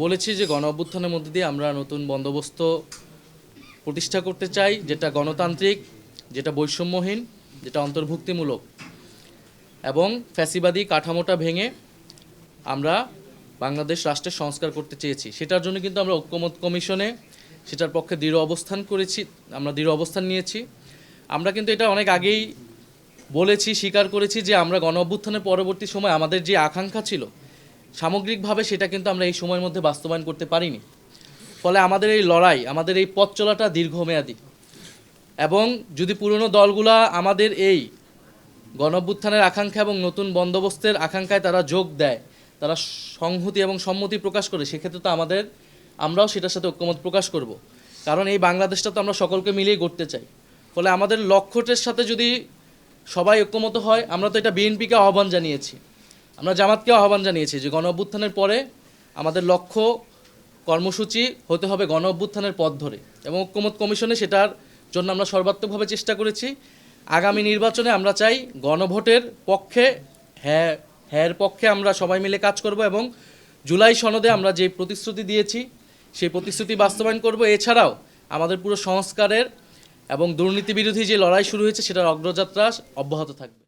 বলেছি যে গণ অভ্যুত্থানের মধ্যে দিয়ে আমরা নতুন বন্দোবস্ত প্রতিষ্ঠা করতে চাই, যেটা গণতান্ত্রিক, যেটা বৈষম্যহীন, যেটা অন্তর্ভুক্তিমূলক এবং ফ্যাসিবাদী কাঠামোটা ভেঙে আমরা বাংলাদেশ রাষ্ট্রের সংস্কার করতে চেয়েছি। সেটার জন্য কিন্তু আমরা ঐক্যমত কমিশনে সেটার পক্ষে দৃঢ় অবস্থান করেছি, আমরা দৃঢ় অবস্থান নিয়েছি। আমরা কিন্তু এটা অনেক আগেই বলেছি, স্বীকার করেছি যে আমরা গণ অভ্যুত্থানের পরবর্তী সময় আমাদের যে আকাঙ্ক্ষা ছিল সামগ্রিকভাবে সেটা কিন্তু আমরা এই সময়ের মধ্যে বাস্তবায়ন করতে পারিনি। ফলে আমাদের এই লড়াই, আমাদের এই পথ চলাটা দীর্ঘমেয়াদী এবং যদি পুরনো দলগুলা আমাদের এই গণ অভ্যুত্থানের আকাঙ্ক্ষা এবং নতুন বন্দোবস্তের আকাঙ্ক্ষায় তারা যোগ দেয়, তারা সংহতি এবং সম্মতি প্রকাশ করে, সেক্ষেত্রে তো আমরাও সেটার সাথে ঐক্যমত প্রকাশ করব। কারণ এই বাংলাদেশটা তো আমরা সকলকে মিলিয়ে গড়তে চাই। ফলে আমাদের লক্ষ্যটার সাথে যদি সবাই ঐক্যমত হয়, আমরা তো এটা বিএনপিকে আহ্বান জানিয়েছি, আমরা জামাতকেও আহ্বান জানিয়েছি যে গণ অভ্যুত্থানের পরে আমাদের লক্ষ্য কর্মসূচি হতে হবে গণ অভ্যুত্থানের পথ ধরে, এবং ঐক্যমত কমিশনে সেটার জন্য আমরা সর্বাত্মকভাবে চেষ্টা করেছি। আগামী নির্বাচনে আমরা চাই গণভোটের পক্ষে, হ্যাঁ পক্ষে আমরা সবাই মিলে কাজ করব এবং জুলাই সনদে আমরা যে প্রতিশ্রুতি দিয়েছি সেই প্রতিশ্রুতি বাস্তবায়ন করব। এছাড়াও আমাদের পুরো সংস্কারের এবং দুর্নীতি বিরোধী যে লড়াই শুরু হয়েছে সেটার অগ্রযাত্রা অব্যাহত থাকবে।